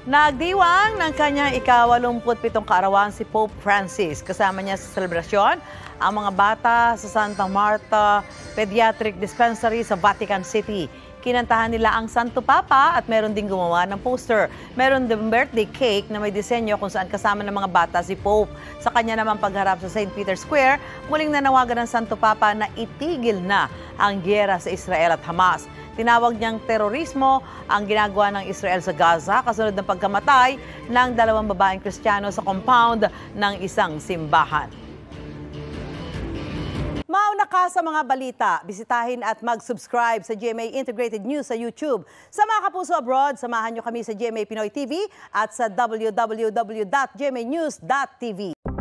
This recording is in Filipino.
Nagdiwang ng kanyang ika-87 kaarawan si Pope Francis. Kasama niya sa selebrasyon ang mga bata sa Santa Marta Pediatric Dispensary sa Vatican City. Kinantahan nila ang Santo Papa at meron ding gumawa ng poster. Meron din birthday cake na may disenyo kung saan kasama ng mga bata si Pope. Sa kanya naman pagharap sa St. Peter's Square, muling nanawagan ng Santo Papa na itigil na ang giyera sa Israel at Hamas. Tinawag niyang terorismo ang ginagawa ng Israel sa Gaza kasunod ng pagkamatay ng 2 babaeng Kristiyano sa compound ng isang simbahan. Mauna ka sa mga balita, bisitahin at mag-subscribe sa GMA Integrated News sa YouTube. Sa mga kapuso abroad, samahan niyo kami sa GMA Pinoy TV at sa www.gmanews.tv.